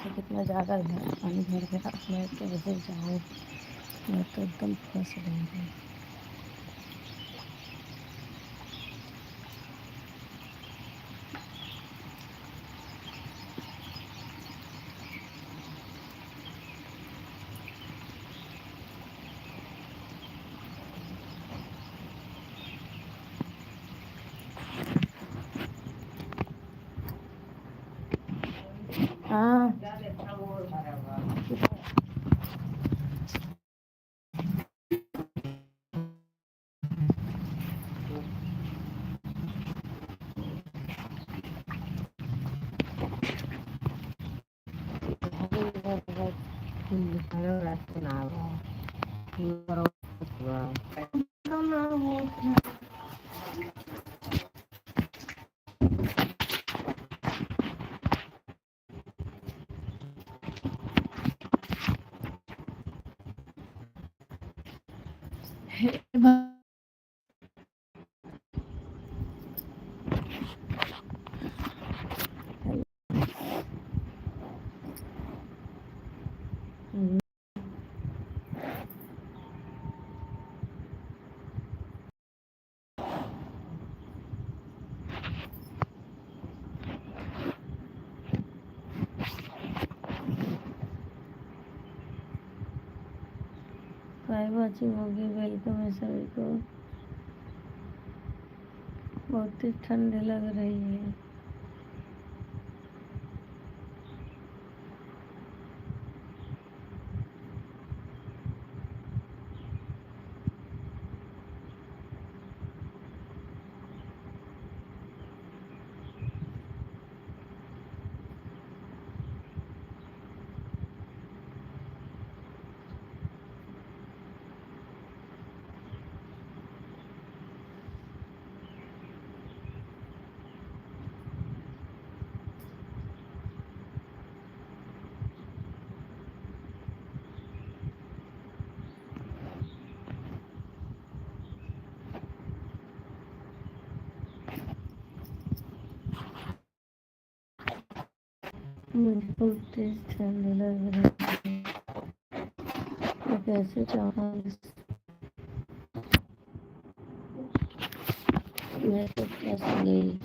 देखो कितना ज़्यादा पानी भर गया। मैं कैसे जाऊँ? मैं तो एकदम फंस गई हूँ। हाँ। हाय वाचिंग होगी। वेलकम है सभी को। बहुत ही ठंड लग रही है। मुझे बहुत तेज ठंड लग रही है। मैं कैसे जाऊँ? मैं तो फंस गई।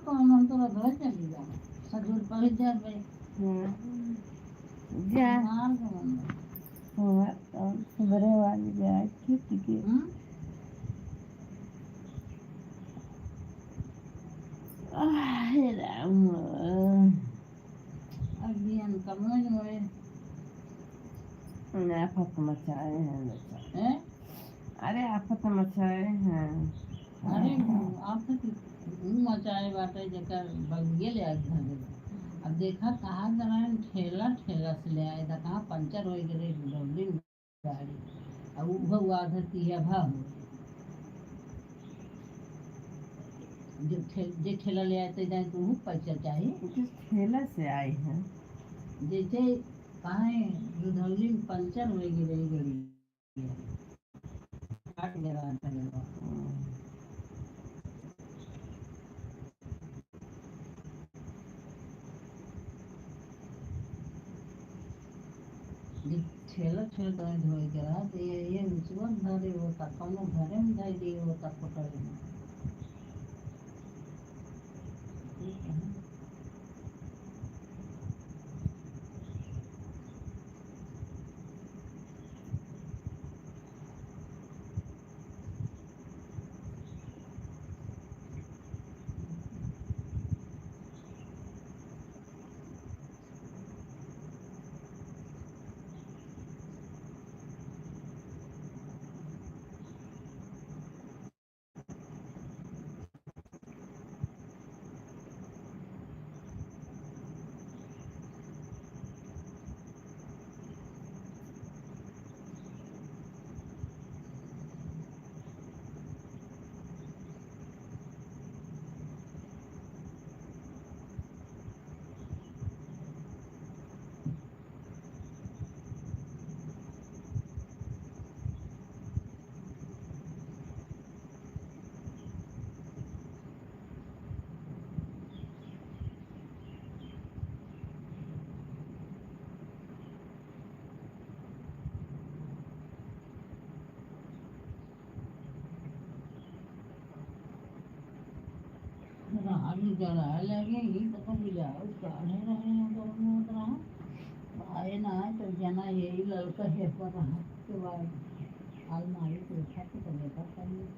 कौन हम तो घर चली जा सजूर पर जा भाई जा मार कौन बड़े वाली जाए खेती के राम अभियान कमन हुए आफत मचाए हैं हैं अरे आफत मचाए हैं अरे आप तो मचाए बाटे जकर बगिए ले आए घर में अब देखा कहाँ जरा ठेला ठेला से ले आए था कहाँ पंचर हो गए डबलिंग गाड़ी अब वो आधा तिया भाव जो ठेला ले आए थे जाए तो पैसा चाहिए जिस ठेला से आए हैं जैसे कहाँ दुधौली में पंचर हो गई रही गड़ी काट ले रहा था ठेला ठेला तो धोई के रहा तो ये मुसीबत धरे होता कम घरे में धर दिए होता पकड़ में आगे जरा लगेगी तो कभी जाओ काढ़े रहे हैं दोनों उतना आए ना आए तो जना यही लड़का है पर रहा के बाद अलमारी से उठा के तो लेकर चाहिए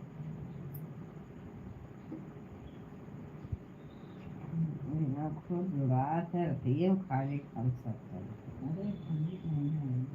खूब जुड़ा रहती है खाली खा सकते अरे ठंडी नहीं है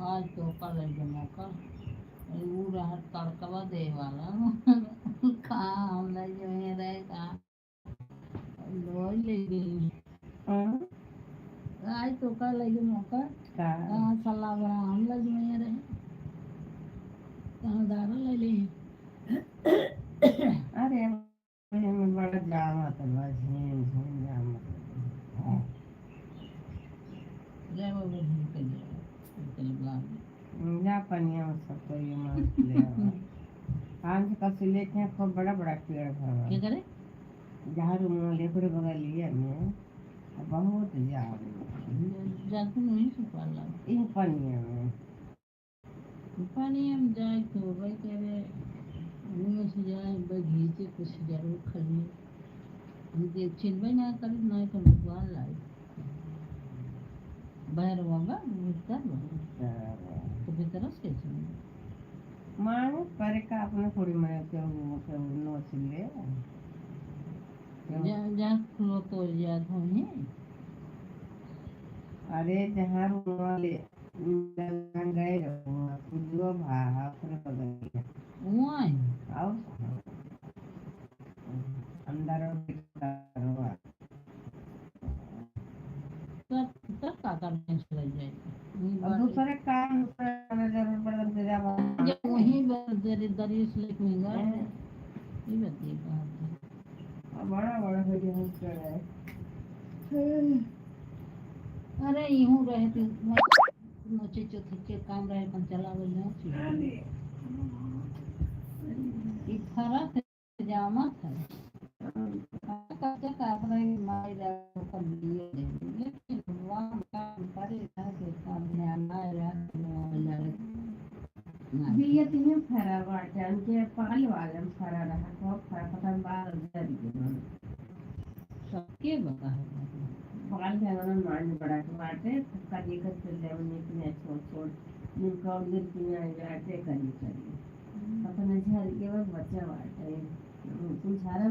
आज तो कल है मौका वो रहा तड़कवा दे वाला कहाँ हम ले जो है रहे कहाँ लोई ले गई आज तो कल है मौका कहाँ सलाह बना हम ले जो है रहे कहाँ दारा ले ली अरे में बड़ा जाम आता है झीम झीम जाम जय बाबू के लिए जा पनिया में सब तो ये मस्त ले आज का से लेके खूब बड़ा बड़ा पेड़ भरवा क्या करे जहाँ रूम लेपड़े बगलिया में बहुत जाम जाते नहीं सुपाला इन पनिया में पानी हम जाए तो भाई कह रहे मुँह से जाए बगीचे कुछ जरूर खरीद हम देख चिन्ह ना कर ना तो भगवान लाए बाहर होगा भीतर तो भीतर उसके मानो पर का अपने थोड़ी मरे के वो नो चिल्ले जहाँ खुलो तो याद होने अरे जहाँ रूम वाले गए कुछ भाव बदल हुआ है आओ अंदर तब तब का करने चले जाए और दूसरे काम जरूर पड़ता तेरा जब वहीं दरी दरी स्लिप में गए ये बताइए कहाँ थे बड़ा बड़ा वीडियो कर रहा है अरे यूं रहे थे मोचे चौथे के काम रहे अपन चला गए ना ये फरक जामा था कच्चा कापड़ा मार रहा कर लिए लेकिन वहाँ काम करे था कि काम में आना है बिया तीन फरा बाटे उनके पाल वाले फरा रहा तो फरा पता बाल जरी सबके बता पाल के वाला मान बड़ा के बाटे थक्का देकर चल ले उन्हें किने छोड़ छोड़ निका उधर किने जाते करी अपने झर के बस बच्चा बाटे कुछ झारा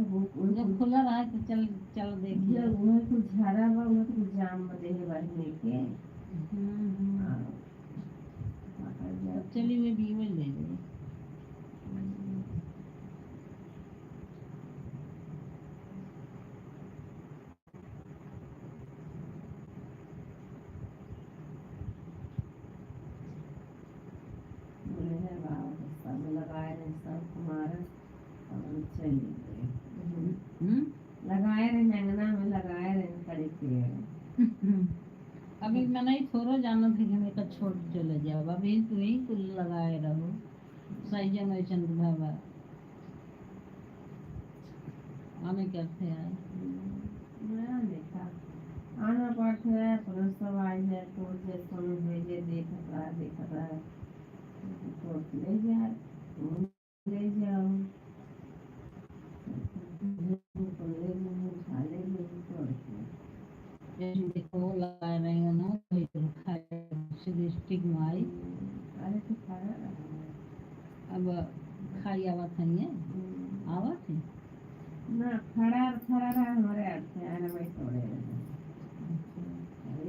जब खुला रहा तो चल चल देखिए जब उन्हें कुछ झारा बा उन्हें कुछ जाम में देने वाले लेके चलिए वे बीवल ले ले लगाए रहे जंगना में लगाए रहे कड़ी पेड़ अभी मैं नहीं थोड़ा जाना थी कि मैं का छोड़ चले जाओ अभी तू ही कुल लगाए रहो सही जन चंद बाबा हमें करते हैं मैं देखा आना पड़ता है पुलिस सब आई है तो जैसे भेजे देखा रहा है तो ले जाए ले जाओ देखो लगा रहे हैं ना कोई तो खाए डिस्ट्रिक्ट में आई अरे तो खाया अब खाई आवत है आवत है ना खड़ा रहा हमारे हाथ से आने में तोड़े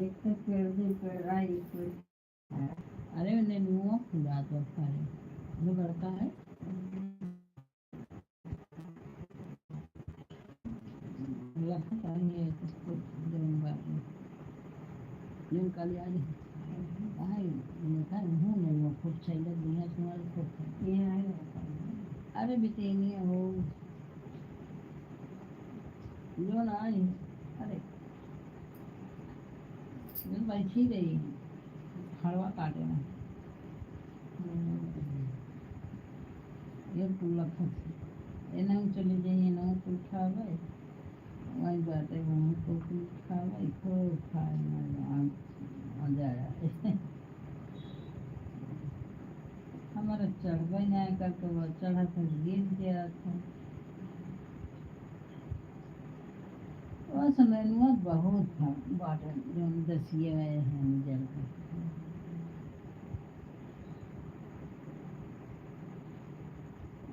एक तो पेड़ रहा एक पेड़ अरे उन्हें नुआ खुदा तो खाए वो लड़का है लड़का है इसको दिन बाद दिन कल आज आई देखा हूँ नहीं वो खूब चाहिए दुनिया सुनाई खूब ये आए अरे बितेनी हो जो ना आई अरे दिन बैठी रही हलवा काटे ना ये टूला फंसी एना चले जाइए ना तो उठा गए वही बात है वहाँ तो उठा गए खूब खाए मजा आया हमारा चढ़ गई ना करके वो चढ़ा था गिर गया था वो समय में बहुत था बाटन जो दसिए में हैं जल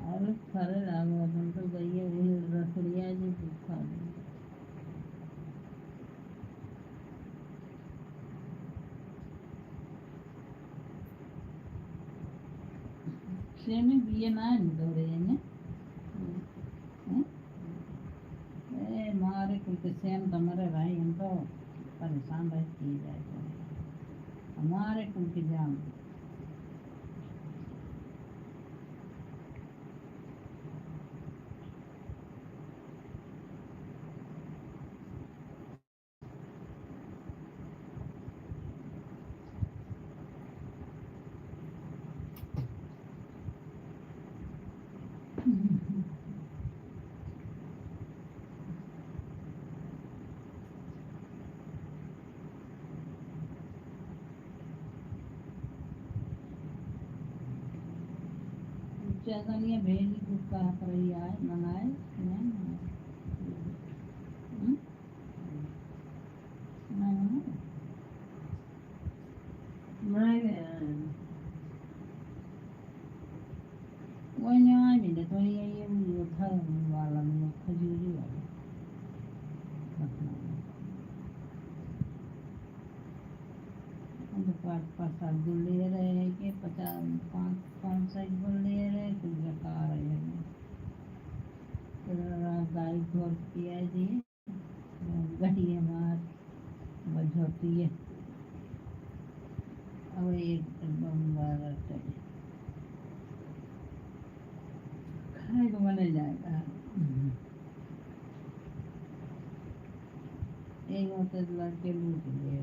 और फरे राम अपन तो गई वही रसड़िया जी खा सेमी बिये ना दौड़े ने ए मारे कुल के सेम तमरे भाई हम तो परेशान रह की जाए हमारे कुल के जाम ज्यादा नहीं भेज कुछ कहा पर ही आए मंगाए नहीं वही नहीं आए मिले तो ये था वाला में खजूरी वाला अब पाँच सात दिन ले रहे हैं कि 5 दिन ले रहे कुछ बता रहे हैं फिर गाड़ी घोर किया जी गई हमार बझोती है अब एक बार खाए को मने जाएगा एक मतलब लड़के लूट लिए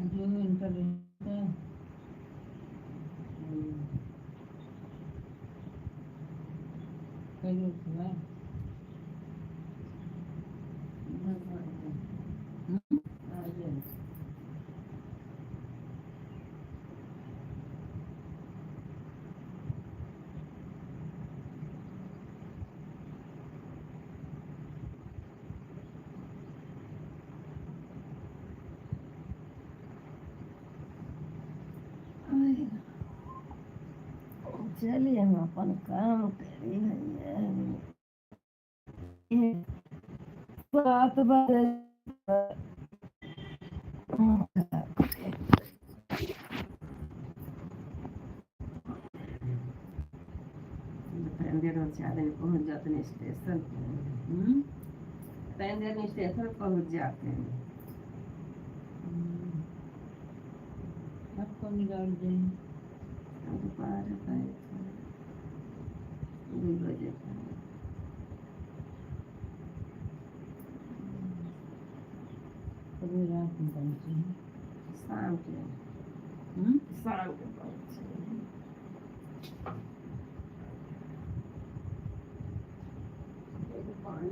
जो इंटरनेट है कई हुआ चलिए हम अपन काम करी भैया बात बदल पेंदेर से आदमी पहुंच जाते हैं स्टेशन पेंदेर स्टेशन पहुंच जाते हैं सबको निकाल दें दोपहर 2 बजे कभी रात में पहुँचे शाम के पहुंचे पानी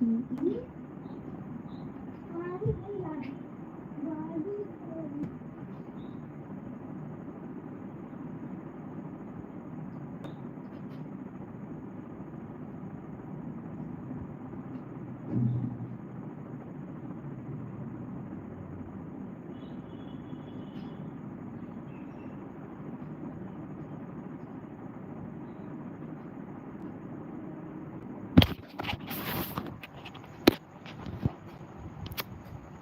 सुनने के लिए।